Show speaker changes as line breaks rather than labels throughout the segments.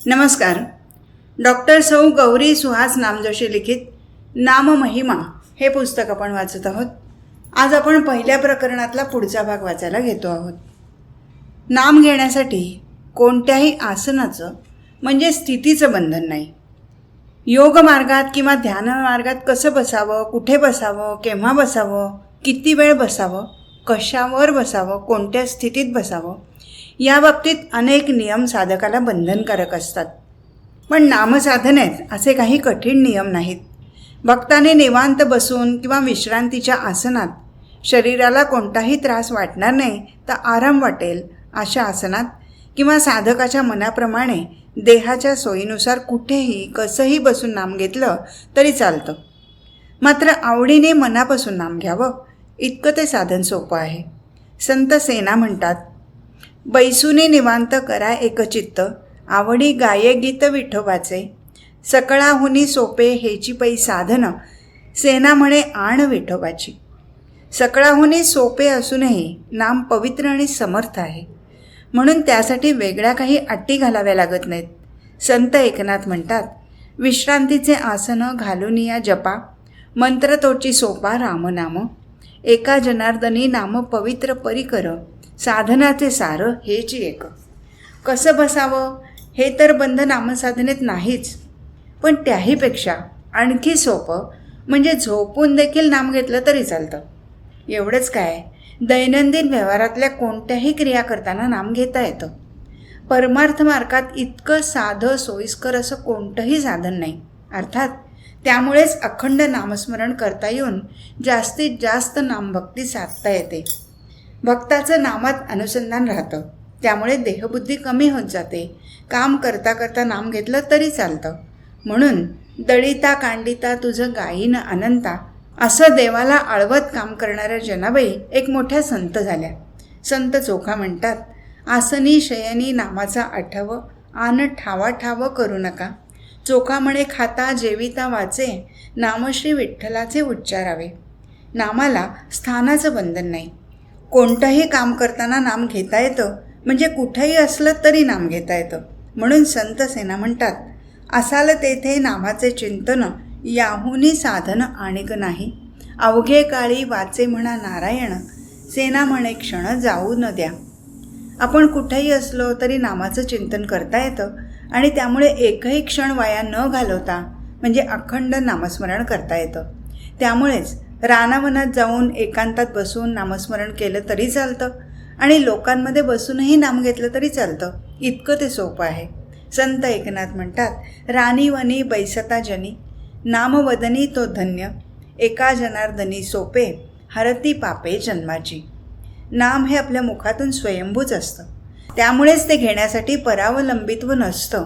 नमस्कार. डॉक्टर सौ गौरी सुहास नामजोशी लिखित नाम महिमा हे पुस्तक आपण वाचत आहोत. आज आपण पहिल्या प्रकरणातला पुढचा भाग वाचायला घेतो आहोत. नाम घेण्यासाठी कोणत्याही आसनाचं म्हणजे स्थितीचं बंधन नाही. योग मार्गात किंवा ध्यान मार्गात कसं बसावं, कुठे बसावं, केव्हा बसावं, किती वेळ बसावं, कशावर बसावं, कोणत्या स्थितीत बसावं या बाबतीत अनेक नियम साधकाला बंधनकारक असतात. पण नामसाधनेत असे काही कठीण नियम नाहीत. भक्ताने निवांत बसून किंवा विश्रांतीच्या आसनात शरीराला कोणताही त्रास वाटणार नाही तर आराम वाटेल अशा आसनात किंवा साधकाच्या मनाप्रमाणे देहाच्या सोयीनुसार कुठेही कसंही बसून नाम घेतलं तरी चालतं. मात्र आवडीने मनापासून नाम घ्यावं इतकं ते साधन सोपं आहे. संत सेना म्हणतात, बैसुनी निवांत करा एकचित्त, आवडी गाये गीत विठोबाचे, सकळाहुनी सोपे हेची पै साधन, सेना म्हणे आण विठोबाची. सकळाहुनी सोपे असूनही नाम पवित्र आणि समर्थ आहे, म्हणून त्यासाठी वेगळ्या काही अटी घालाव्या लागत नाहीत. संत एकनाथ म्हणतात, विश्रांतीचे आसन घालून या जपा, मंत्र तोची सोपा रामनाम, एका जनार्दनी नाम पवित्र परिकर, साधनाचे सार हेची एक. कसं बसावं हे तर बंध नामसाधनेत नाहीच, पण त्याहीपेक्षा आणखी सोपं म्हणजे झोपून देखील नाम घेतलं तरी चालतं. एवढंच काय, दैनंदिन व्यवहारातल्या कोणत्याही क्रिया करताना नाम घेता येतं. परमार्थ मार्गात इतकं साधं सोयीस्कर असं कोणतंही साधन नाही. अर्थात त्यामुळेच अखंड नामस्मरण करता येऊन जास्तीत जास्त नामभक्ती साधता येते. भक्ताचं नामात अनुसंधान राहतं, त्यामुळे देहबुद्धी कमी होत जाते. काम करता करता नाम घेतलं तरी चालतं. म्हणून दळिता कांडिता तुझं गायीन अनंता असं देवाला आळवत काम करणाऱ्या जनाबाई एक मोठ्या संत झाल्या. संत चोखा म्हणतात, आसनी शयनी नामाचा आठव, आन ठावा ठाव करू नका. चोखा म्हणे खाता जेविता वाचे, नामश्री विठ्ठलाचे उच्चारावे. नामाला स्थानाचं बंधन नाही. कोणतंही काम करताना नाम घेता येतं, म्हणजे कुठंही असलं तरी नाम घेता येतं. म्हणून संत सेना म्हणतात, असाल तेथे नामाचे चिंतन, याहुनी साधन आणिक नाही. अवघे काळी वाचे म्हणा नारायण, सेना म्हणे क्षण जाऊ न द्या. आपण कुठेही असलो तरी नामाचं चिंतन करता येतं आणि त्यामुळे एकही क्षण वाया न घालवता म्हणजे अखंड नामस्मरण करता येतं. त्यामुळेच रानावनात जाऊन एकांतात बसून नामस्मरण केलं तरी चालतं आणि लोकांमध्ये बसूनही नाम घेतलं तरी चालतं. इतकं ते सोपं आहे. संत एकनाथ म्हणतात, रानी वनी बैसता जनी, नामवदनी तो धन्य, एका जनार्दनी सोपे, हरती पापे जन्माची. नाम हे आपल्या मुखातून स्वयंभूच असतं, त्यामुळेच ते घेण्यासाठी परावलंबित्व नसतं.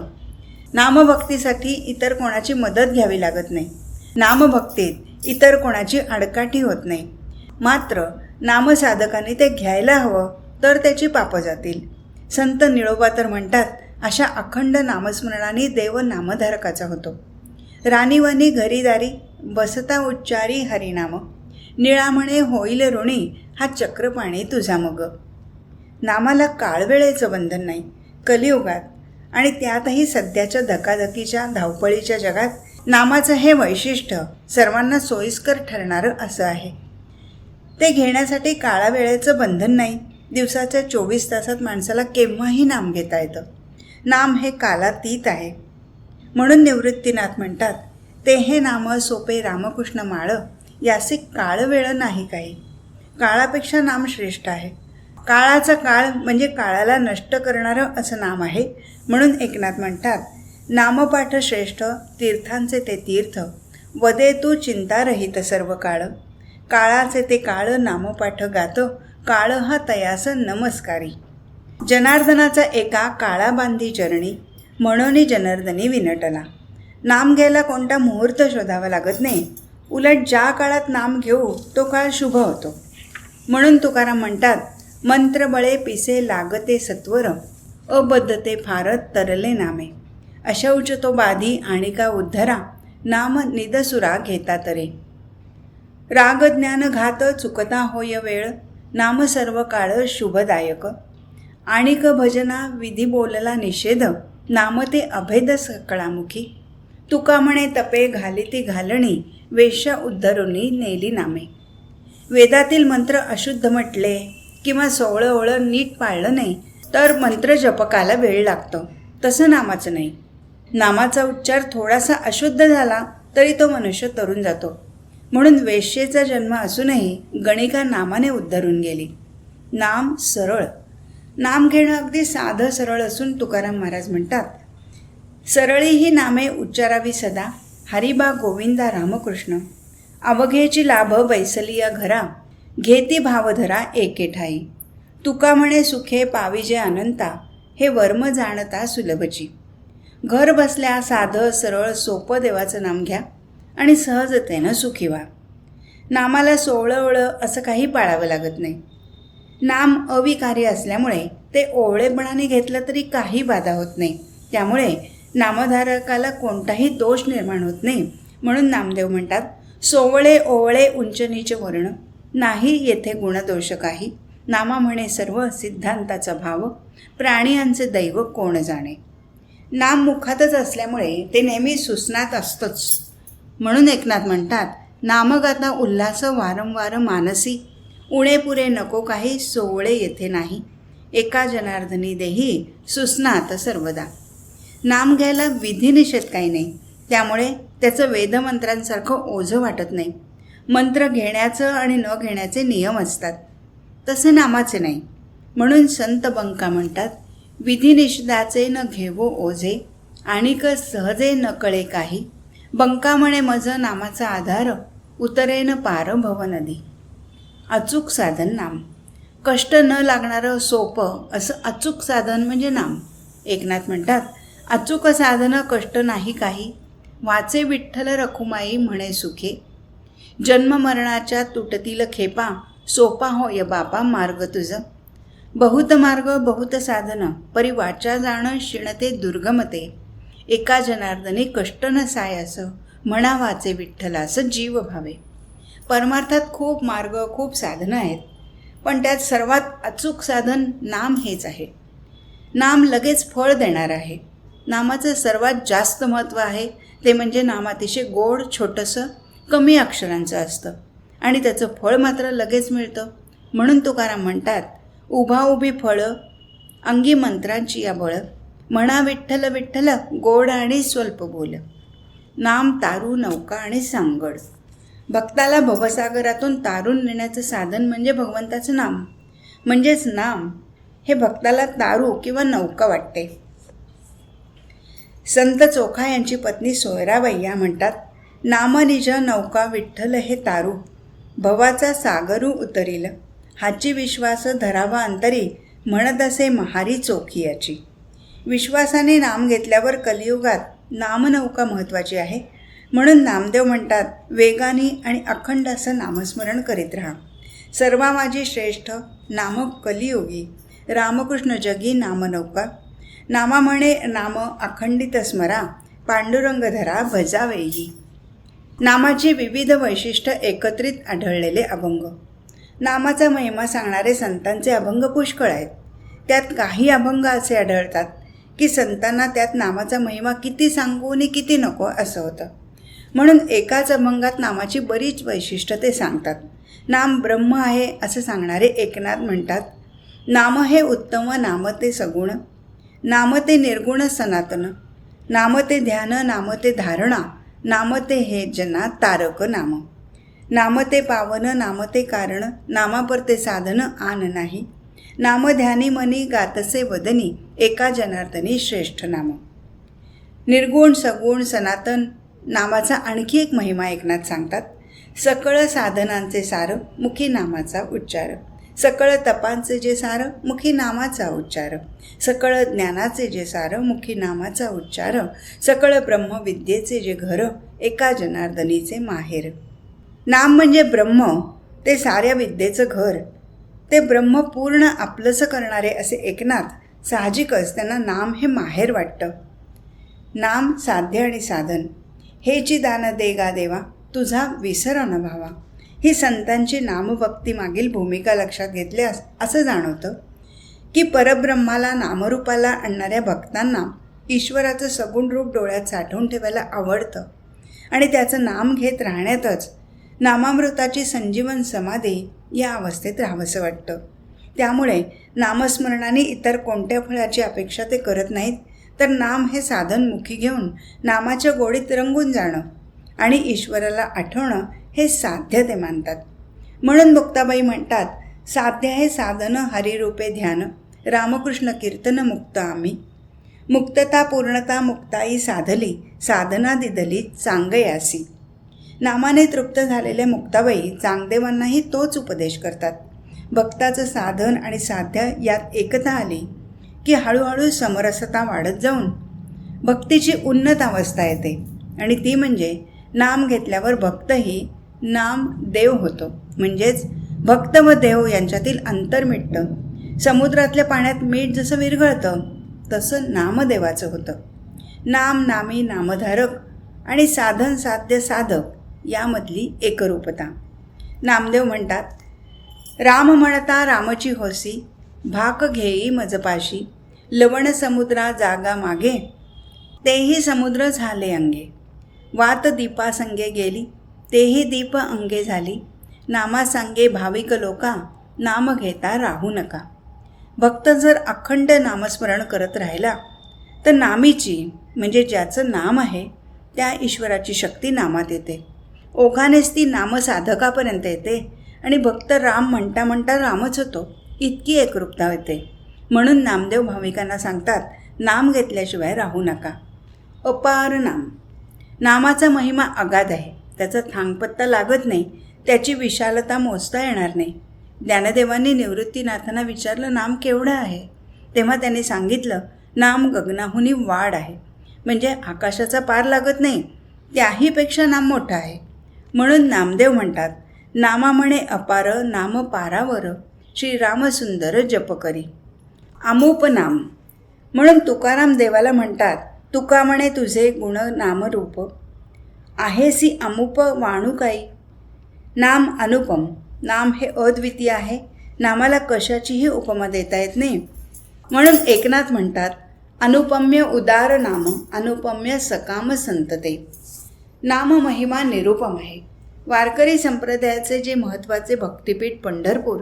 नामभक्तीसाठी इतर कोणाची मदत घ्यावी लागत नाही. नामभक्तीत इतर कोणाची आडकाठी होत नाही. मात्र नामसाधकाने ते घ्यायला हवं तर त्याची पापं जातील. संत निळोबा तर म्हणतात, अशा अखंड नामस्मरणाने देव नामधारकाचा होतो. राणीवानी घरीदारी बसता उच्चारी हरिनाम, निळा म्हणे होईल ऋणी हा चक्रपाणी तुझा मग. नामाला काळवेळेचं बंधन नाही. कलियुगात आणि त्यातही सध्याच्या धकाधकीच्या धावपळीच्या जगात नामाचं हे वैशिष्ट्य सर्वांना सोयीस्कर ठरणारं असं आहे. ते घेण्यासाठी काळावेळेचं बंधन नाही. दिवसाच्या 24 तासात माणसाला केव्हाही नाम घेता येतं. नाम हे कालातीत आहे. म्हणून निवृत्तीनाथ म्हणतात, ते हे नाम सोपे रामकृष्ण माळ, यासी काळवेळ नाही काही. काळापेक्षा नाम श्रेष्ठ आहे. काळाचा काळ म्हणजे काळाला नष्ट करणारं असं नाम आहे. म्हणून एकनाथ म्हणतात, नामपाठ श्रेष्ठ तीर्थांचे ते तीर्थ, वदे तू चिंतारहित सर्व काळ. काळाचे ते काळ नामपाठ गात, काळ हा तयास नमस्कारी. जनार्दनाचा एका काळा बांधी चरणी, म्हणून जनार्दनी विनटला. नाम घ्यायला कोणता मुहूर्त शोधावा लागत नाही. उलट ज्या काळात नाम घेऊ तो काळ शुभ होतो. म्हणून तुकाराम म्हणतात, मंत्र बळे पिसे लागते सत्वर, अबद्धते फारत तरले नामे. अशौच तो बाधी आणिका उद्धरा, नाम निदसुरा घेता तरे. राग ज्ञान घात चुकता होय वेळ, नाम सर्व काळ शुभदायक. आणिक भजना विधी बोलला निषेध, नाम ते अभेद सकळामुखी. तुका म्हणे तपे घालिती घालणी, वेश्या उद्धरुनी नेली नामे. वेदातील मंत्र अशुद्ध म्हटले किंवा सोवळं नीट पाळलं नाही तर मंत्र जपकाला वेळ लागतो. तसं नामाचं नाही. नामाचा उच्चार थोडासा अशुद्ध झाला तरी तो मनुष्य तरून जातो. म्हणून वेश्येचा जन्म असूनही गणिका नामाने उद्धरून गेली. नाम सरळ. नाम घेणं अगदी साधं सरळ असून तुकाराम महाराज म्हणतात, सरळी ही नामे उच्चारावी सदा, हरिबा गोविंदा रामकृष्ण. अवघेची लाभ बैसलिया घरा, घेती भावधरा एके ठाई. तुका म्हणे सुखे पाविजे अनंता, हे वर्म जाणता सुलभची. घर बसल्या साधं सरळ सोपं देवाचं नाम घ्या आणि सहजतेनं सुखी व्हा. नामाला सोवळं असं काही पाळावं लागत नाही. नाम अविकारी असल्यामुळे ते ओवळेपणाने घेतलं तरी काही बाधा होत नाही. त्यामुळे नामधारकाला कोणताही दोष निर्माण होत नाही. म्हणून नामदेव म्हणतात, सोवळे ओवळे उंच नीच वर्ण, नाही येथे गुणदोष काही. नामा म्हणे सर्व सिद्धांताचा भाव, प्राणियांचे दैव कोण जाणे. नाम मुखातच असल्यामुळे ते नेहमी सुसनात असतंच. म्हणून एकनाथ म्हणतात, नामगाता उल्हास वारंवार मानसी, उणे पुरे नको काही सोवळे येथे नाही. एका जनार्दनी देही सुसनात सर्वदा. नाम घ्यायला विधिनिषेध काही नाही. त्यामुळे त्याचं वेदमंत्रांसारखं ओझं वाटत नाही. मंत्र घेण्याचं आणि न घेण्याचे नियम असतात, तसे नामाचे नाही. म्हणून संत बंका म्हणतात, विधिनिषेधाचे न घेवो ओझे, आणिक सहजे न कळे काही. बंका म्हणे मज नामाचा आधार, उतरेन पार भव नदी. अचूक साधन नाम. कष्ट न लागणारं सोपं असं अचूक साधन म्हणजे नाम. एकनाथ म्हणतात, अचूक साधन कष्ट नाही काही, वाचे विठ्ठल रखुमाई म्हणे सुखे. जन्म मरणाच्या तुटतील खेपा, सोपा होय बापा मार्ग तुझ. बहुत मार्ग बहुत साधन, परी वाचा जाण शिणते दुर्गमते. एका जनार्दनी कष्ट न सायास, म्हणा वाचे विठ्ठलास जीव भावे. परमार्थात खूप मार्ग खूप साधनं आहेत, पण त्यात सर्वात अचूक साधन नाम हेच आहे. नाम लगेच फळ देणार आहे. नामाचं सर्वात जास्त महत्त्व आहे ते म्हणजे नाम अतिशय गोड, छोटंसं, कमी अक्षरांचं असतं आणि त्याचं फळ मात्र लगेच मिळतं. म्हणून तुकाराम म्हणतात, उभा उभी फळं अंगी मंत्रांची या बळ. म्हणा विठ्ठल विठ्ठल गोड आणि स्वल्प बोल. नाम तारू नौका आणि सांगड. भक्ताला भवसागरातून तारून नेण्याचं साधन म्हणजे भगवंताचं नाम. म्हणजेच नाम हे भक्ताला तारू किंवा नौका वाटते. संत चोखा यांची पत्नी सोयराबाई या म्हणतात, नाम निज नौका विठ्ठल हे तारू, भवाचा सागरू उतरील. हाची विश्वास धरावा अंतरी, म्हणत असे महारी चोखी याची. विश्वासाने नाम घेतल्यावर कलियुगात नामनौका महत्त्वाची आहे. म्हणून नामदेव म्हणतात, वेगाने आणि अखंड असं नामस्मरण करीत राहा. सर्वा माझी श्रेष्ठ नाम कलियुगी, रामकृष्ण जगी नामनौका. नामा म्हणे नाम अखंडित स्मरा, पांडुरंग धरा भजावेही. नामाची विविध वैशिष्ट्य एकत्रित आढळलेले अभंग. नामाचा महिमा सांगणारे संतांचे अभंग पुष्कळ आहेत. त्यात काही अभंग असे आढळतात की संतांना त्यात नामाचा महिमा किती सांगू आणि किती नको असं होतं. म्हणून एकाच अभंगात नामाची बरीच वैशिष्ट्य ते सांगतात. नाम ब्रह्म आहे असं सांगणारे एकनाथ म्हणतात, नाम हे उत्तम नाम ते सगुण, नाम ते निर्गुण सनातन, नाम ते ध्यान नाम ते धारणा, नाम ते हे जना तारक नाम. नाम ते पावन नाम ते कारण, नामापरते साधन आन नाही. नाम ध्यानी मनी गातसे वदनी, एका जनार्दनी श्रेष्ठ नाम. निर्गुण सगुण सनातन नामाचा आणखी एक महिमा एकनाथ सांगतात. सकळ साधनांचे सार मुखी नामाचा उच्चार, सकळ तपांचे जे सार मुखी नामाचा उच्चार, सकळ ज्ञानाचे जे सार मुखी नामाचा उच्चार, सकळ ब्रह्मविद्येचे जे घर एका जनार्दनीचे माहेर. नाम म्हणजे ब्रह्म, ते साऱ्या विद्येचं घर, ते ब्रह्म पूर्ण आपलंसं करणारे असे एकनाथ साहजिकच त्यांना नाम हे माहेर वाटतं. नाम साध्य आणि साधन. हे जी दान दे गा देवा, तुझा विसर न भावा. ही संतांची नामभक्ती मागील भूमिका लक्षात घेतल्यास असं जाणवतं की परब्रह्माला नामरूपाला आणणाऱ्या भक्तांना ईश्वराचं सगुण रूप डोळ्यात साठवून ठेवायला आवडतं आणि त्याचं नाम घेत राहण्यातच नामामृताची संजीवन समाधी या अवस्थेत राहावंसं वाटतं. त्यामुळे नामस्मरणाने इतर कोणत्या फळाची अपेक्षा ते करत नाहीत, तर नाम हे साधन मुखी घेऊन नामाच्या गोडीत रंगून जाणं आणि ईश्वराला आठवणं हे साध्य ते मानतात. म्हणून मुक्ताबाई म्हणतात, साध्य हे साधन हरिरूपे ध्यान, रामकृष्ण कीर्तन मुक्त आम्ही. मुक्तता पूर्णता मुक्ताई साधली, साधना दिदली चांगयासी. नामाने तृप्त झालेल्या मुक्ताबाई चांगदेवांनाही तोच उपदेश करतात. भक्ताचं साधन आणि साध्य यात एकता आली की हळूहळू समरसता वाढत जाऊन भक्तीची उन्नत अवस्था येते आणि ती म्हणजे नाम घेतल्यावर भक्तही नाम देव होतो. म्हणजेच भक्त व देव यांच्यातील अंतर मिटतं. समुद्रातल्या पाण्यात मीठ जसं विरघळतं तसं नामदेवाचं होतं. नाम नामी नामधारक आणि साधन साध्य साधक यामधली एकरूपता. नामदेव म्हणतात, राम म्हणता रामची होसी, भाक घेई मजपाशी, लवण समुद्रा जागा मागे, तेही समुद्र झाले अंगे. वात दीपासंगे गेली, तेही दीप अंगे झाली, नामा सांगे भाविक लोका, नाम घेता राहू नका. भक्त जर अखंड नामस्मरण करत राहिला तर नामीची म्हणजे ज्याचं नाम आहे त्या ईश्वराची शक्ती नामात येते. ओघानेच ती नामसाधकापर्यंत येते आणि भक्त राम म्हणता म्हणता रामच होतो, इतकी एकरूपता येते. म्हणून नामदेव भाविकांना सांगतात, नाम घेतल्याशिवाय राहू नका. अपार नाम. नामाचा महिमा अगाध आहे. त्याचा थांगपत्ता लागत नाही, त्याची विशालता मोजता येणार नाही. ज्ञानदेवांनी निवृत्तीनाथांना विचारलं, नाम केवढं आहे? तेव्हा त्यांनी सांगितलं, नाम गगनाहुनी वाढ आहे. म्हणजे आकाशाचा पार लागत नाही, त्याहीपेक्षा नाम मोठा आहे. म्हणून नामदेव म्हणतात, नामा म्हणे अपार नाम पारावर, श्रीरामसुंदर जप करी. अमूप नाम. म्हणून तुकाराम देवाला म्हणतात, तुका म्हणे तुझे गुण नामरूप, आहेसी अमूप वाणू काही. नाम अनुपम. नाम हे अद्वितीय आहे. नामाला कशाचीही उपमा देता येत नाही. म्हणून एकनाथ म्हणतात, अनुपम्य उदार नाम, अनुपम्य सकाम संतते. नाम महिमा निरुपम आहे. वारकरी संप्रदायाचे जे महत्त्वाचे भक्तिपीठ पंढरपूर,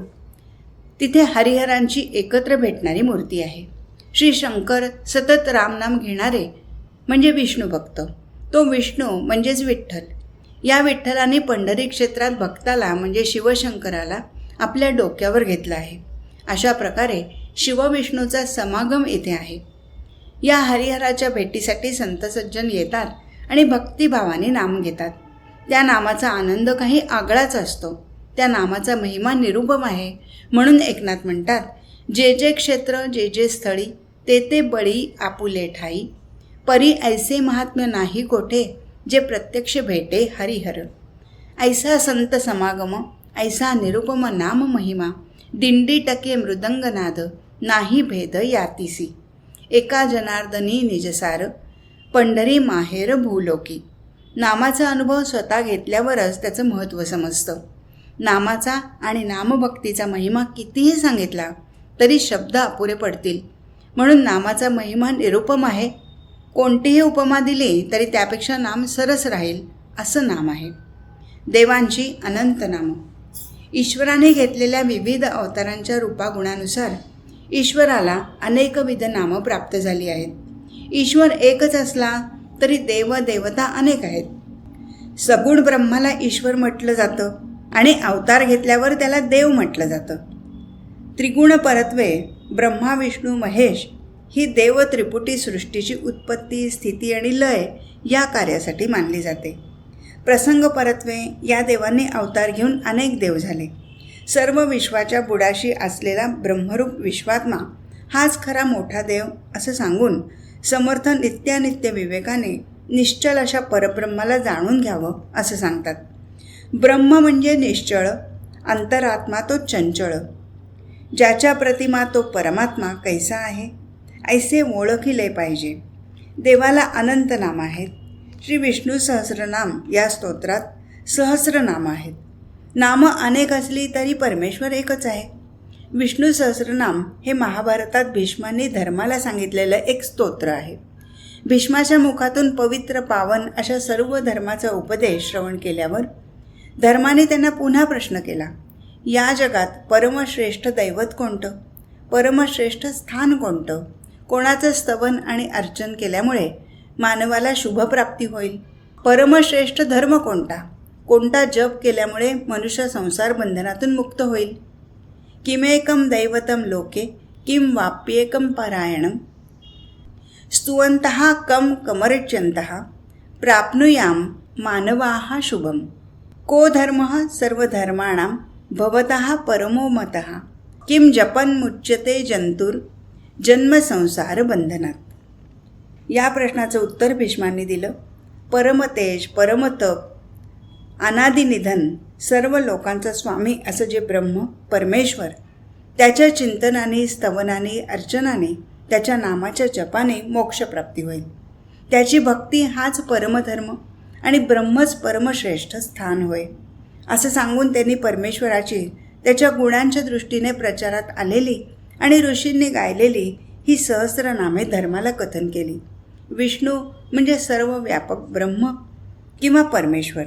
तिथे हरिहरांची एकत्र भेटणारी मूर्ती आहे. श्री शंकर सतत रामनाम घेणारे म्हणजे विष्णू भक्त. तो विष्णू म्हणजेच विठ्ठल. या विठ्ठलाने पंढरी क्षेत्रात भक्ताला म्हणजे शिवशंकराला आपल्या डोक्यावर घेतलं आहे. अशा प्रकारे शिवविष्णूचा समागम येथे आहे. या हरिहराच्या भेटीसाठी संत सज्जन येतात आणि भक्तिभावाने नाम घेतात. त्या नामाचा आनंद काही आगळाच असतो. त्या नामाचा महिमा निरुपम आहे. म्हणून एकनाथ म्हणतात, जे जे क्षेत्र जे जे स्थळी, ते ते बळी आपुले ठाई, परी ऐसे महात्म्य नाही कोठे, जे प्रत्यक्ष भेटे हरिहर. ऐसा संत समागम, ऐसा निरुपम नाम महिमा, दिंडी टके मृदंगनाद, नाही भेद यातीसी. एका जनार्दनी निजसार, पंढरी माहेर भूलोकी. नामाचा अनुभव स्वतः घेतल्यावरच त्याचं महत्त्व समजतं. नामाचा आणि नामभक्तीचा महिमा कितीही सांगितला तरी शब्द अपुरे पडतील. म्हणून नामाचा महिमा निरुपम आहे. कोणतीही उपमा दिली तरी त्यापेक्षा नाम सरस राहील असं नाम आहे. देवांची अनंत नामं. ईश्वराने घेतलेल्या विविध अवतारांच्या रूपागुणानुसार ईश्वराला अनेकविध नामं प्राप्त झाली आहेत. ईश्वर एकच असला तरी देव देवता अनेक आहेत. सगुण ब्रह्माला ईश्वर म्हटलं जातं आणि अवतार घेतल्यावर त्याला देव म्हटलं जातं. त्रिगुण परत्वे ब्रह्मा विष्णू महेश ही देव त्रिपुटी सृष्टीची उत्पत्ती स्थिती आणि लय या कार्यासाठी मानली जाते. प्रसंग परत्वे या देवांनी अवतार घेऊन अनेक देव झाले. सर्व विश्वाच्या बुडाशी असलेला ब्रह्मरूप विश्वात्मा हाच खरा मोठा देव असं सांगून समर्थ नित्यानित्य विवेकाने निश्चल अशा परब्रह्माला जाणून घ्यावं असं सांगतात. ब्रह्म म्हणजे निश्चळ, अंतरात्मा तो चंचळ. ज्याच्या प्रतिमा तो परमात्मा कैसा आहे ऐसे ओळखिले पाहिजे. देवाला अनंत नाम आहेत. श्री विष्णू सहस्रनाम या स्तोत्रात सहस्रनाम आहेत. नामं अनेक असली तरी परमेश्वर एकच आहे. विष्णू सहस्रनाम हे महाभारतात भीष्मांनी धर्माला सांगितलेलं एक स्तोत्र आहे. भीष्माच्या मुखातून पवित्र पावन अशा सर्व धर्माचा उपदेश श्रवण केल्यावर धर्माने त्यांना पुन्हा प्रश्न केला, या जगात परमश्रेष्ठ दैवत कोणतं? परमश्रेष्ठ स्थान कोणतं? कोणाचं स्तवन आणि अर्चन केल्यामुळे मानवाला शुभप्राप्ती होईल? परमश्रेष्ठ धर्म कोणता? कोणता जप केल्यामुळे मनुष्य संसार बंधनातून मुक्त होईल? किमेकम दैवतम लोके किम वाप्येकम परायणम स्तुवन्तः कम कमर्च्यन्तः प्राप्नुयाम मानवाः शुभम को धर्मः सर्वधर्माणां भवतः परमो मतः किम जपन मुच्यते जंतुर जन्म संसार बंधनात. या प्रश्नाचं उत्तर भीष्मांनी दिलं. परमतेज, परमतप, अनादिनिधन, सर्व लोकांचा स्वामी असं जे ब्रह्म परमेश्वर, त्याच्या चिंतनाने, स्तवनाने, अर्चनाने, त्याच्या नामाच्या जपाने मोक्षप्राप्ती होईल. त्याची भक्ती हाच परमधर्म आणि ब्रह्मच परमश्रेष्ठ स्थान होय असं सांगून त्यांनी परमेश्वराची त्याच्या गुणांच्या दृष्टीने प्रचारात आलेली आणि ऋषींनी गायलेली ही सहस्रनामे धर्माला कथन केली. विष्णू म्हणजे सर्व व्यापक ब्रह्म किंवा परमेश्वर.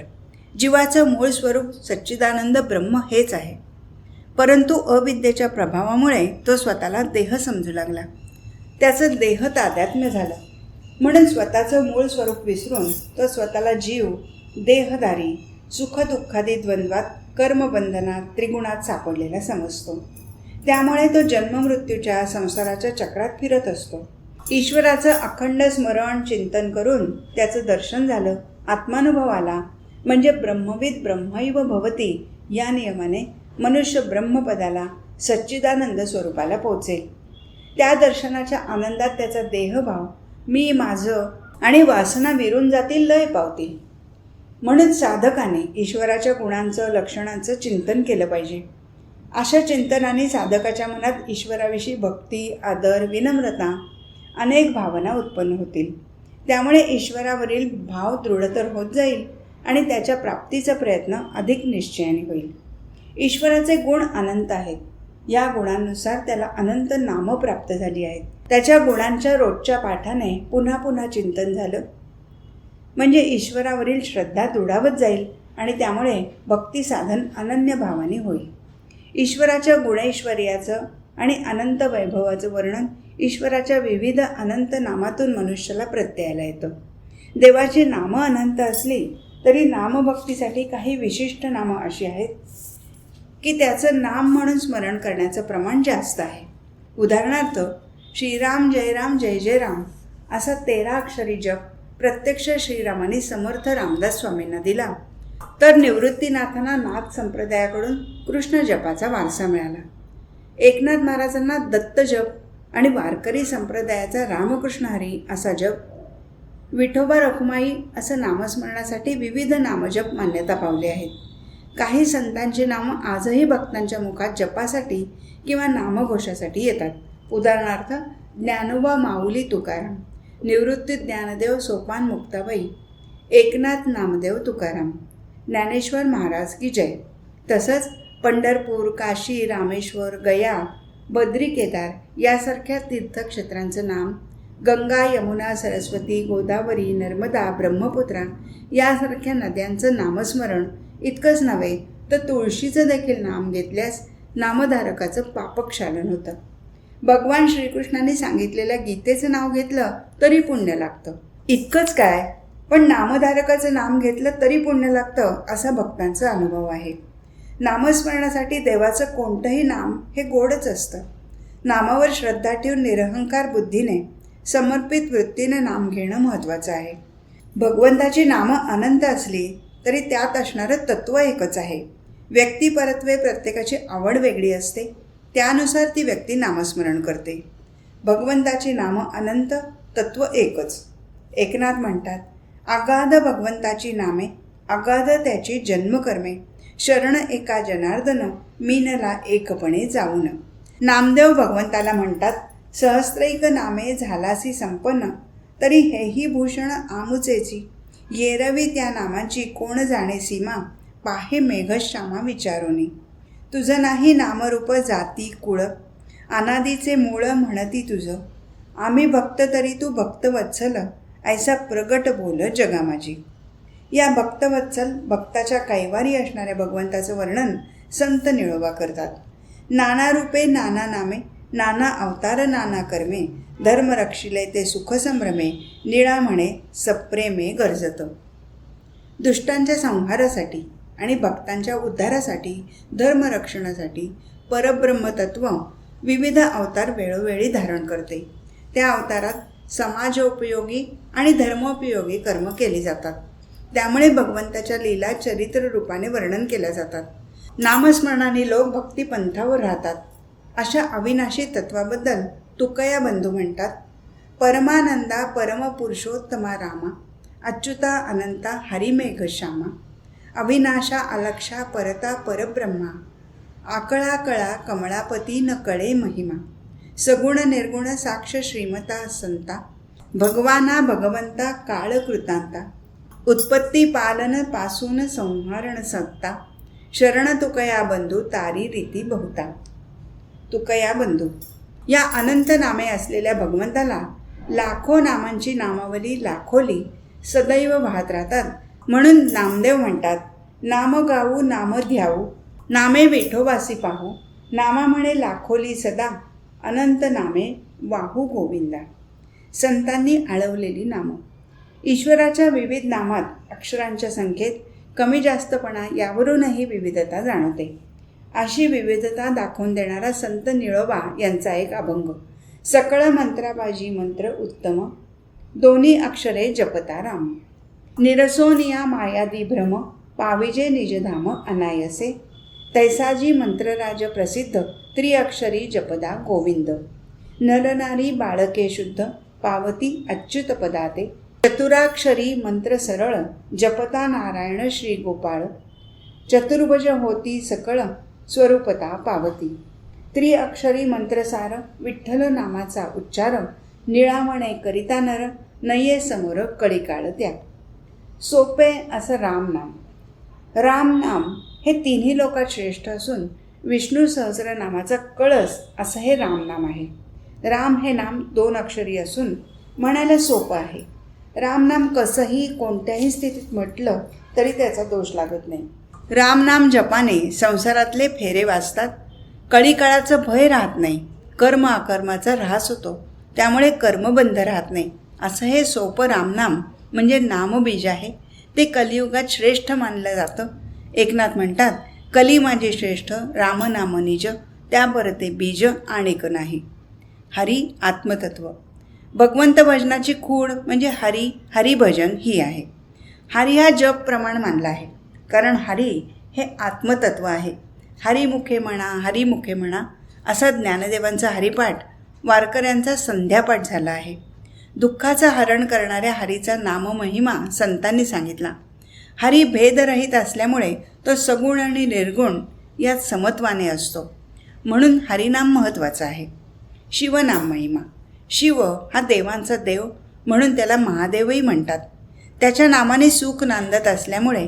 जीवाचं मूळ स्वरूप सच्चिदानंद ब्रह्म हेच आहे. परंतु अविद्येच्या प्रभावामुळे तो स्वतःला देह समजू लागला. त्याचं देह तादात्म्य झालं म्हणून स्वतःचं मूळ स्वरूप विसरून तो स्वतःला जीव, देहधारी, सुखदुःखादी द्वंद्वात, कर्मबंधनात, त्रिगुणात सापडलेला समजतो. त्यामुळे तो जन्ममृत्यूच्या संसाराच्या चक्रात फिरत असतो. ईश्वराचं अखंड स्मरण चिंतन करून त्याचं दर्शन झालं, आत्मानुभव आला म्हणजे ब्रह्मविद ब्रह्मैव भवती या नियमाने मनुष्य ब्रह्मपदाला, सच्चिदानंद स्वरूपाला पोचेल. त्या दर्शनाच्या आनंदात त्याचा देहभाव, मी, माझं आणि वासना विरून जातील, लय पावतील. म्हणून साधकाने ईश्वराच्या गुणांचं, लक्षणांचं चिंतन केलं पाहिजे. अशा चिंतनाने साधकाच्या मनात ईश्वराविषयी भक्ती, आदर, विनम्रता अनेक भावना उत्पन्न होतील. त्यामुळे ईश्वरावरील भाव दृढतर होत जाईल आणि त्याच्या प्राप्तीचा प्रयत्न अधिक निश्चयाने होईल. ईश्वराचे गुण अनंत आहेत. या गुणांनुसार त्याला अनंत नामं प्राप्त झाली आहेत. त्याच्या गुणांच्या रोजच्या पाठाने पुन्हा पुन्हा चिंतन झालं म्हणजे ईश्वरावरील श्रद्धा दृढावत जाईल आणि त्यामुळे भक्ती साधन अनन्य भावाने होईल. ईश्वराच्या गुणैश्वर्याचं आणि अनंत वैभवाचं वर्णन ईश्वराच्या विविध अनंत नामातून मनुष्याला प्रत्ययाला येतं. देवाची नामं अनंत असली तरी नामभक्तीसाठी काही विशिष्ट नामं अशी आहेत की त्याचं नाम म्हणून स्मरण करण्याचं प्रमाण जास्त आहे. उदाहरणार्थ, श्रीराम जय राम जय जय राम असा 13 अक्षरी जप प्रत्यक्ष श्रीरामाने समर्थ रामदास स्वामींना दिला, तर निवृत्तीनाथांना नाथ संप्रदायाकडून कृष्ण जपाचा वारसा मिळाला. एकनाथ महाराजांना दत्त जप आणि वारकरी संप्रदायाचा रामकृष्ण हरी असा जप, विठोबा रखुमाई असं नामस्मरणासाठी विविध नामजप मान्यता पावले आहेत. काही संतांची नामं आजही भक्तांच्या मुखात जपासाठी किंवा नामघोषासाठी येतात. उदाहरणार्थ, ज्ञानोबा माऊली तुकाराम, निवृत्ती ज्ञानदेव सोपान मुक्ताबाई, एकनाथ नामदेव तुकाराम, ज्ञानेश्वर महाराज की जय. तसंच पंढरपूर, काशी, रामेश्वर, गया, बद्री, केदार यासारख्या तीर्थक्षेत्रांचं नाम, गंगा, यमुना, सरस्वती, गोदावरी, नर्मदा, ब्रह्मपुत्रा यासारख्या नद्यांचं नामस्मरण इतकंच नव्हे तर तुळशीचं देखील नाम घेतल्यास नामधारकाचं पापक्षालन होतं. भगवान श्रीकृष्णाने सांगितलेल्या गीतेचं नाव घेतलं तरी पुण्य लागतं. इतकंच काय, पण नामधारकाचं नाम घेतलं तरी पुण्य लागतं असा भक्तांचा अनुभव आहे. नामस्मरणासाठी देवाचं कोणतंही नाम हे गोडच असतं. नामावर श्रद्धा ठेवून निरहंकार बुद्धीने, समर्पित वृत्तीने नाम घेणं महत्त्वाचं आहे. भगवंताची नामं अनंत असली तरी त्यात असणारं तत्त्व एकच आहे. व्यक्तिपरत्वे प्रत्येकाची आवड वेगळी असते, त्यानुसार ती व्यक्ती नामस्मरण करते. भगवंताची नामं अनंत, तत्त्व एकच. एकनाथ म्हणतात, अगाध भगवंताची नामे, अगाध त्याची जन्मकर्मे, शरण एका जनार्दन, मीनला एकपणे जाऊन. नामदेव भगवंताला म्हणतात, सहस्त्रैक नामे झालासी संपन्न, तरी हेही भूषण आमुचेची, येरवी त्या नामाची कोण जाणे सीमा, पाहे मेघश्यामा विचारोनी. तुझं नाही नामरूप जाती कुळ, अनादीचे मूळ म्हणती तुझं, आम्ही भक्त तरी तू भक्तवत्सल, ऐसा प्रगट बोल जगा माझी. या भक्तवत्सल भक्ताच्या कैवारी असणाऱ्या भगवंताचं वर्णन संत निळोबा करतात. नाना रूपे नाना नामे, नाना अवतार नाना कर्मे, धर्म रक्षिले ते सुख संभ्रमे, निळा म्हणे सप्रेमे गरजत. दुष्टांच्या संहारासाठी आणि भक्तांच्या उद्धारासाठी, धर्मरक्षणासाठी परब्रह्मतत्व विविध अवतार वेळोवेळी धारण करते. त्या अवतारात समाजोपयोगी आणि धर्मोपयोगी कर्म केली जातात. त्यामुळे भगवंताच्या लीला चरित्र रूपाने वर्णन केल्या जातात. नामस्मरणाने लोक भक्तिपंथावर राहतात. अशा अविनाशी तत्वाबद्दल तुकया बंधू म्हणतात, परमानंदा परमपुरुषोत्तमा रामा, अच्युता अनंता हरिमेघ श्यामा, अविनाशा अलक्षा परता परब्रह्मा, आकळा कळा कमळापती न कळे महिमा, सगुण निर्गुण साक्ष श्रीमता संता, भगवाना भगवंता काळकृतांता, उत्पत्ती पालन पासून संहारण सत्ता, शरण तुकया बंधू तारी रीती बहुता. तुकया बंधू या अनंत नामे असलेल्या भगवंताला लाखो नामांची नामावली लाखोली सदैव वाहत राहतात. म्हणून नामदेव म्हणतात, नाम गाऊ नाम ध्याऊ, नामे विठोबासी पाहू, नामा म्हणे लाखोली सदा, अनंत नामे वाहू गोविंदा. संतांनी आळवलेली नामं. ईश्वराच्या विविध नामात अक्षरांच्या संख्येत कमी जास्तपणा यावरूनही विविधता जाणवते. अशी विविधता दाखवून देणारा संत निळोबा यांचा एक अभंग. सकळ मंत्राबाजी मंत्र उत्तम, दोन्ही अक्षरे जपता राम, निरसोनिया मायादी भ्रम, पाविजे निजधाम अनायसे, तैसाजी मंत्रराज प्रसिद्ध, त्रिअक्षरी जपदा गोविंद, नरनारी बाळके शुद्ध, पावती अच्युत पदाते, चतुराक्षरी मंत्र सरळ, जपता नारायण श्री गोपाळ, चतुर्भुज होती सकळ, स्वरूपता पावती, त्रिअक्षरी मंत्रसार, विठ्ठल नामाचा उच्चार, निळावणे करिता नर, नये समोर कळीकाळ त्या. सोपे असं रामनाम. रामनाम हे तिन्ही लोकात श्रेष्ठ असून विष्णू सहस्रनामाचा कळस असं हे रामनाम आहे. राम हे नाम 2 अक्षरी असून म्हणायला सोपं आहे. रामनाम कसंही कोणत्याही स्थितीत म्हटलं तरी त्याचा दोष लागत नाही. रामनाम जपाने संसारातले फेरे वाचतात. कळीकाळाचं भय राहत नाही. कर्म अकर्माचा ऱ्हास होतो. त्यामुळे कर्मबंध राहत नाही. असं हे सोपं रामनाम म्हणजे नामबीज आहे. ते कलियुगात श्रेष्ठ मानलं जातं. एकनाथ म्हणतात, कली माझे श्रेष्ठ रामनाम निज, त्यापर ते बीज आणिक नाही. हरी आत्मतत्व. भगवंत भजनाची खूण म्हणजे हरी, हरिभजन ही आहे. हरी हा जप प्रमाण मानला आहे, कारण हरी हे आत्मतत्व आहे. हरिमुखे म्हणा, हरिमुखे म्हणा असा ज्ञानदेवांचा हरिपाठ वारकऱ्यांचा संध्यापाठ झाला आहे. दुःखाचं हरण करणाऱ्या हरीचा नाममहिमा संतांनी सांगितला. हरी भेदरहित असल्यामुळे तो सगुण आणि निर्गुण यात समत्वाने असतो. म्हणून हरिनाम महत्त्वाचं आहे. शिवनाम महिमा. शिव हा देवांचा देव म्हणून त्याला महादेवही म्हणतात. त्याच्या नामाने सुख नांदत असल्यामुळे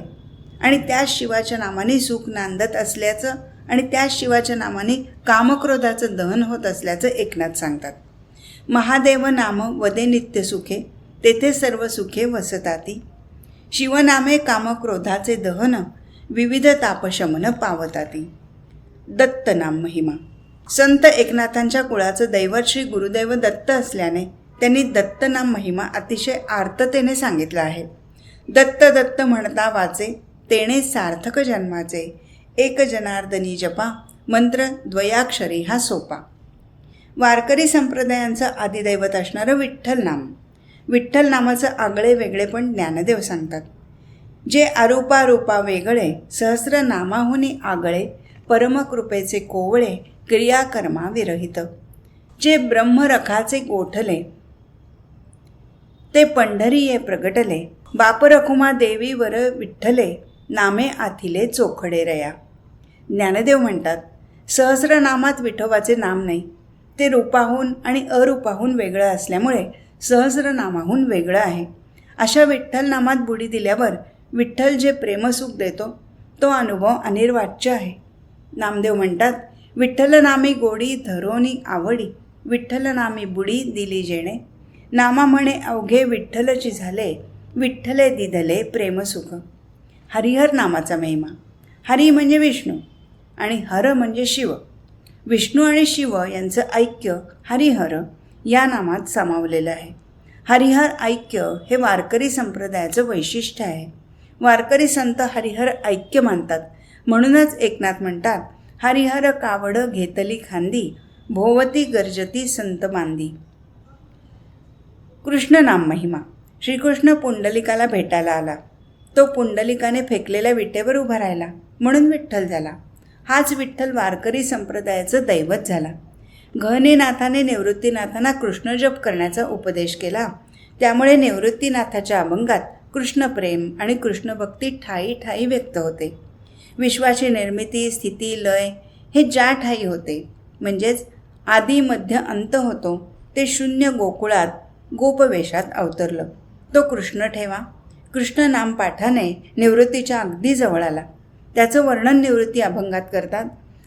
आणि त्याच शिवाच्या नामाने सुख नांदत असल्याचं आणि त्याच शिवाच्या नामाने कामक्रोधाचं दहन होत असल्याचं एकनाथ सांगतात. महादेव नाम वदे नित्य सुखे, तेथे सर्व सुखे वसताती. शिवनामे कामक्रोधाचे दहन, विविध तापशमन पावताती. दत्तनाम महिमा. संत एकनाथांच्या कुळाचं दैवत श्री गुरुदेव दत्त असल्याने त्यांनी दत्तनाम महिमा अतिशय आर्ततेने सांगितला आहे. दत्त दत्त म्हणता वाचे, तेणे सार्थक जन्माचे, एक जनार्दनी जपा, मंत्र द्वयाक्षरी हा सोपा. वारकरी संप्रदायांचं आदिदैवत असणारं विठ्ठल नाम. विठ्ठल नामाचं आगळे वेगळे पण ज्ञानदेव सांगतात. जे अरूपारूपा वेगळे, सहस्र नामाहुनी आगळे, परमकृपेचे कोवळे, क्रियाकर्मा विरहित. जे ब्रह्मरखाचे गोठले, ते पंढरीये प्रगटले, बाप रखुमा देवी वर विठ्ठले, नामे आथिले चोखडे रया. ज्ञानदेव म्हणतात, सहस्रनामात विठोबाचे नाम नाही. ते रूपाहून आणि अरूपाहून वेगळं असल्यामुळे सहस्रनामाहून वेगळं आहे. अशा विठ्ठल नामात बुडी दिल्यावर विठ्ठल जे प्रेमसुख देतो तो अनुभव अनिर्वाच्य आहे. नामदेव म्हणतात, विठ्ठल नामी गोडी धरोनी आवडी, विठ्ठल नामी बुडी दिली जेणे, नामा म्हणे अवघे विठ्ठलची झाले, विठ्ठले दिधले प्रेमसुख. हरिहर नामाचा महिमा. हरी म्हणजे विष्णू आणि हर म्हणजे शिव. विष्णू आणि शिव यांचं ऐक्य हरिहर या नामात सामावलेलं आहे. हरिहर ऐक्य हे वारकरी संप्रदायाचं वैशिष्ट्य आहे. वारकरी संत हरिहर ऐक्य मानतात. म्हणूनच एकनाथ म्हणतात, हरिहर कावड घेतली खांदी, भोवती गर्जती संत मांदी. कृष्ण नाम महिमा. श्रीकृष्ण पुंडलिकाला भेटायला आला. तो पुंडलिकाने फेकलेल्या विटेवर उभा राहिला म्हणून विठ्ठल झाला. हाच विठ्ठल वारकरी संप्रदायाचं दैवत झाला. गहनीनाथाने निवृत्तीनाथांना कृष्णजप करण्याचा उपदेश केला. त्यामुळे निवृत्तीनाथाच्या अभंगात कृष्णप्रेम आणि कृष्णभक्ती ठायी ठायी व्यक्त होते. विश्वाची निर्मिती, स्थिती, लय हे ज्या ठायी होते, म्हणजेच आदी मध्य अंत होतो, ते शून्य गोकुळात गोपवेशात अवतरलं. तो कृष्ण ठेवा. कृष्ण नामपाठाने निवृत्तीच्या अगदी जवळ आला. त्याचं वर्णन निवृत्ती अभंगात करतात.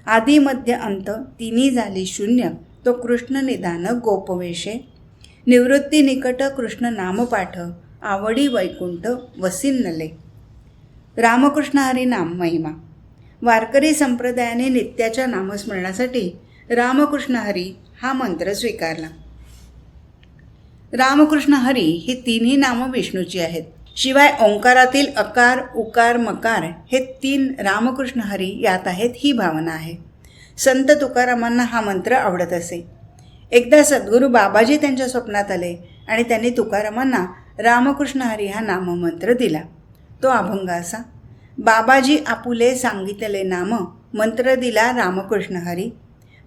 आदी मध्य अंत तिन्ही झाली शून्य, तो कृष्ण निधान गोपवेशे. निवृत्ती निकट कृष्ण नामपाठ, आवडी वैकुंठ वसिन्नले. रामकृष्ण हरी नाम महिमा. वारकरी संप्रदायाने नित्याच्या नामस्मरणासाठी रामकृष्ण हरी हा मंत्र स्वीकारला. रामकृष्ण हरी ही तिन्ही नामं विष्णूची आहेत. शिवाय ओंकारातील अकार, उकार, मकार हे 3 रामकृष्ण हरी यात आहेत ही भावना आहे. संत तुकारामांना हा मंत्र आवडत असे. एकदा सद्गुरू बाबाजी त्यांच्या स्वप्नात आले आणि त्यांनी तुकारामांना रामकृष्ण हरी हा नाममंत्र दिला. तो अभंग असा: बाबाजी आपुले सांगितले नाम, मंत्र दिला रामकृष्ण हरी.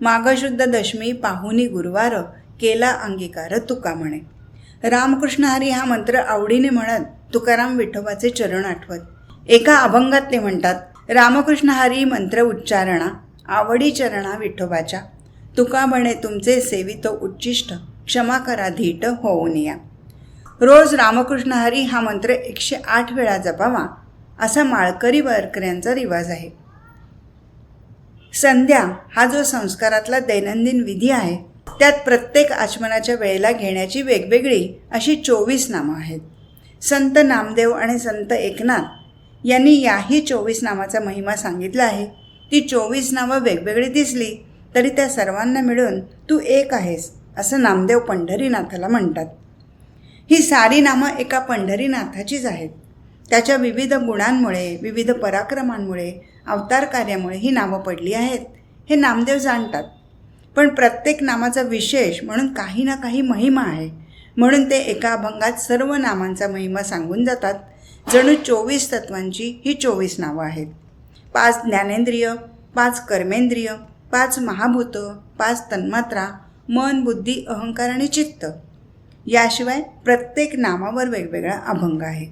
माघशुद्ध दशमी पाहुनी गुरुवार, केला अंगीकार तुका म्हणे. रामकृष्ण हरी हा मंत्र आवडीने म्हणत तुकाराम विठोबाचे चरण आठवत. एका अभंगात ते म्हणतात, रामकृष्ण हरी मंत्र उच्चारणा, आवडी चरणा विठोबाच्या. तुका म्हणे तुमचे सेवित उच्चिष्ट, क्षमा करा धीट होऊन या. रोज रामकृष्ण हरी हा मंत्र 108 वेळा जपावा असा माळकरी वारकऱ्यांचा रिवाज आहे. संध्या हा जो संस्कारातला दैनंदिन विधी आहे, त्यात प्रत्येक आचमनाच्या वेळेला घेण्याची वेगवेगळी अशी 24 नामं आहेत. संत नामदेव आणि संत एकनाथ यांनी याही 24 नामाचा महिमा सांगितला आहे. ती 24 नावं वेगवेगळी दिसली तरी त्या सर्वांना मिळून तू एक आहेस असं नामदेव पंढरीनाथाला म्हणतात. ही सारी नामं एका पंढरीनाथाचीच आहेत. त्याच्या विविध गुणांमुळे, विविध पराक्रमांमुळे, अवतार कार्यामुळे ही नावं पडली आहेत हे नामदेव जाणतात. पण प्रत्येक नामाचा विशेष म्हणून काही ना काही महिमा आहे. म्हणून ते एका अभंगात सर्व नामांचा महिमा सांगून जातात. जणू 24 तत्वांची ही 24 नावं आहेत. 5 ज्ञानेंद्रिय, 5 कर्मेंद्रिय, 5 महाभूत, 5 तन्मात्रा, मन, बुद्धी, अहंकार आणि चित्त. याशिवाय प्रत्येक नामावर वेगवेगळा अभंग आहे.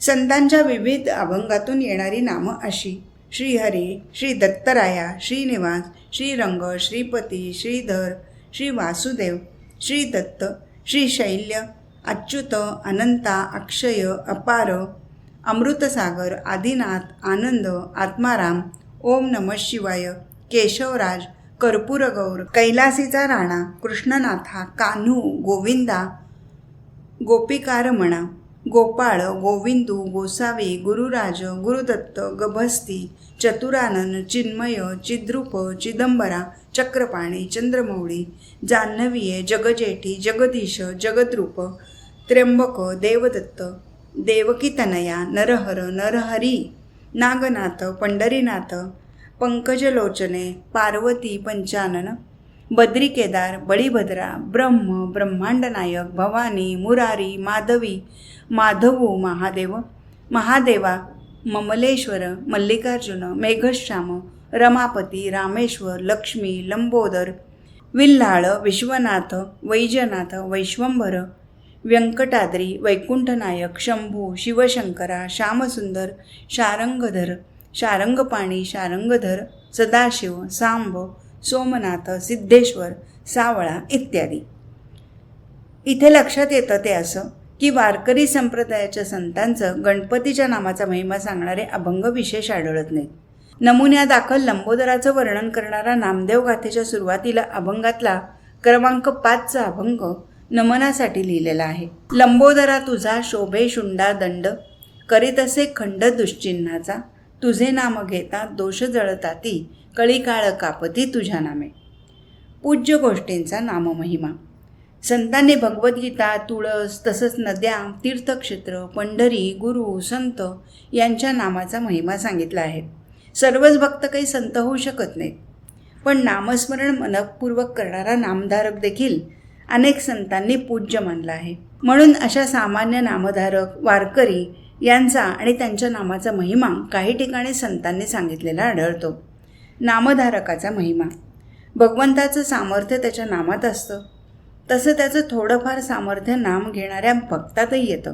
संतांच्या विविध अभंगातून येणारी नामं अशी: श्रीहरी, श्री दत्तराया, श्रीनिवास, श्रीरंग, श्रीपती, श्रीधर, श्री वासुदेव, श्री दत्त, श्री शैल्य, अच्युत, अनंता, अक्षय, अपार, अमृतसागर, आदिनाथ, आनंद, आत्माराम, ओम नमः शिवाय, केशवराज, कर्पूरगौर, कैलासीचा राणा, कृष्णनाथा, कान्हू, गोविंदा, गोपिकारमणा, गोपाळ, गोविंदू, गोसावी, गुरुराज, गुरुदत्त, गभस्ती, चतुरानन, चिन्मय, चिद्रूप, चिदंबरा, चक्रपाणी, चंद्रमौळी, जान्हवीये, जगजेठी, जगदीश, जगद्रूप, त्र्यंबक, देवदत्त, देवकीतनया, नरहर, नरहरी, नागनाथ, पंढरीनाथ, पंकजलोचने, पार्वती, पंचानन, बद्री केदार, बळीभद्रा, ब्रह्म, ब्रह्मांडनायक, भवानी, मुरारी, माधवी, माधवू, महादेव, महादेवा, ममलेश्वर, मल्लिकार्जुन, मेघश्याम, रमापती, रामेश्वर, लक्ष्मी, लंबोदर, विल्हाळ, विश्वनाथ, वैजनाथ, वैश्वंभर, व्यंकटाद्री, वैकुंठनायक, शंभू, शिवशंकरा, श्यामसुंदर, शारंगधर, शारंगपाणी, शारंगधर, सदाशिव, सांब, सोमनाथ, सिद्धेश्वर, सावळा इत्यादी. इथे लक्षात येतं ते असं की वारकरी संप्रदायाच्या संतांचं गणपतीच्या नामाचा महिमा सांगणारे अभंग विशेष आढळत नाहीत. नमुन्यादाखल लंबोदराचं वर्णन करणारा नामदेव गाथेच्या सुरुवातीला अभंगातला क्रमांक 5चा अभंग नमनासाठी लिहिलेला आहे. लंबोदरा तुझा शोभे शुंडा दंड, करीत असे खंड दुश्चिन्हाचा, तुझे नाम घेता दोष जळताती, कळी काळ कापती तुझ्या नामे. पूज्य गोष्टींचा नाममहिमा. संतांनी भगवद्गीता, तुळस, तसंच नद्या, तीर्थक्षेत्र, पंढरी, गुरु, संत यांच्या नामाचा महिमा सांगितला आहे. सर्वच भक्त काही संत होऊ शकत नाहीत, पण नामस्मरण मनपूर्वक करणारा नामधारक देखील अनेक संतांनी पूज्य मानला आहे. म्हणून अशा सामान्य नामधारक वारकरी यांचा आणि त्यांच्या नामाचा महिमा काही ठिकाणी संतांनी सांगितलेला आढळतो. नामधारकाचा महिमा. भगवंताचं सामर्थ्य त्याच्या नामात असतं, तसं त्याचं थोडंफार सामर्थ्य नाम घेणाऱ्या भक्तातही येतं.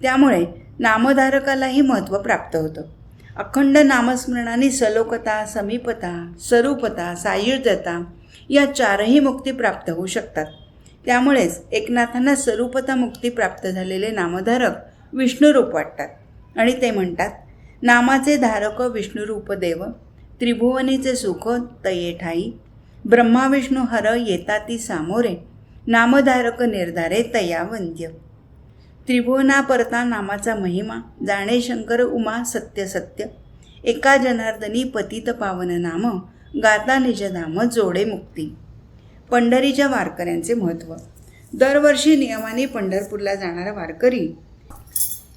त्यामुळे नामधारकालाही महत्त्व प्राप्त होतं. अखंड नामस्मरणाने सलोकता, समीपता, स्वरूपता, सायुज्यता या चारही मुक्ती प्राप्त होऊ शकतात. त्यामुळेच एकनाथांना स्वरूपता मुक्ती प्राप्त झालेले नामधारक विष्णुरूप वाटतात आणि ते म्हणतात, नामाचे धारक विष्णुरूप देव, त्रिभुवनीचे सुख तये ठाई, ब्रह्मा विष्णू हर येताती सामोरे, नामधारक निर्धारे तया वंद्य. त्रिभुवना परता नामाचा महिमा, जाणे शंकर उमा सत्य सत्य, एका जनार्दनी पतित पावन नाम, गाता निजधाम जोडे मुक्ती. पंढरीच्या वारकऱ्यांचे महत्त्व. दरवर्षी नियमाने पंढरपूरला जाणारा वारकरी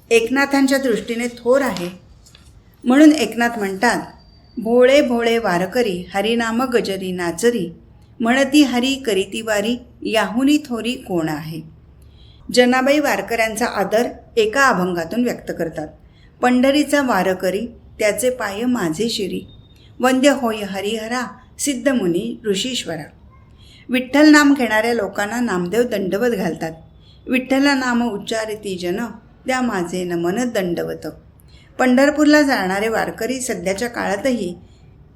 एकनाथांच्या दृष्टीने थोर आहे. म्हणून एकनाथ म्हणतात, भोळे भोळे वारकरी हरिनाम गजरी नाचरी, म्हणती हरी करीती वारी, याहुनी थोरी कोण आहे. जनाबाई वारकऱ्यांचा आदर एका अभंगातून व्यक्त करतात. पंढरीचा वारकरी त्याचे पाय माझे शिरी, वंद्य होय हरिहरा सिद्धमुनी ऋषीश्वरा. विठ्ठल नाम घेणाऱ्या लोकांना नामदेव दंडवत घालतात. विठ्ठला नाम उच्चारिती जन, त्या माझे नमन दंडवत. पंढरपूरला जाणारे वारकरी सध्याच्या काळातही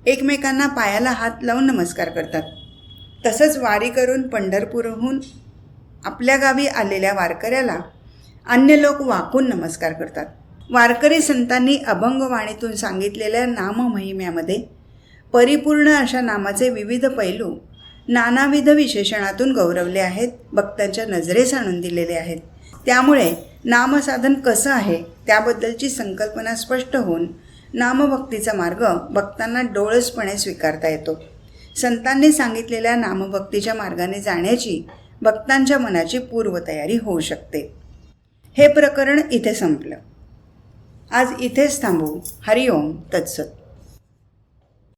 एकमेकांना पायाला हात लावून नमस्कार करतात. तसंच वारी करून पंढरपूरहून आपल्या गावी आलेल्या वारकऱ्याला अन्य लोक वाकून नमस्कार करतात. वारकरी संतांनी अभंगवाणीतून सांगितलेल्या नाममहिम्यामध्ये परिपूर्ण अशा नामाचे विविध पैलू नानाविध विशेषणातून गौरवले आहेत, भक्तांच्या नजरेस आणून दिलेले आहेत. त्यामुळे नामसाधन कसं आहे त्याबद्दलची संकल्पना स्पष्ट होऊन नामभक्तीचा मार्ग भक्तांना डोळसपणे स्वीकारता येतो. संतांनी सांगितलेल्या नामभक्तीच्या मार्गाने जाण्याची भक्तांच्या मनाची पूर्वतयारी होऊ शकते. हे प्रकरण इथे संपलं. आज इथेच थांबू. हरिओम तत्सत.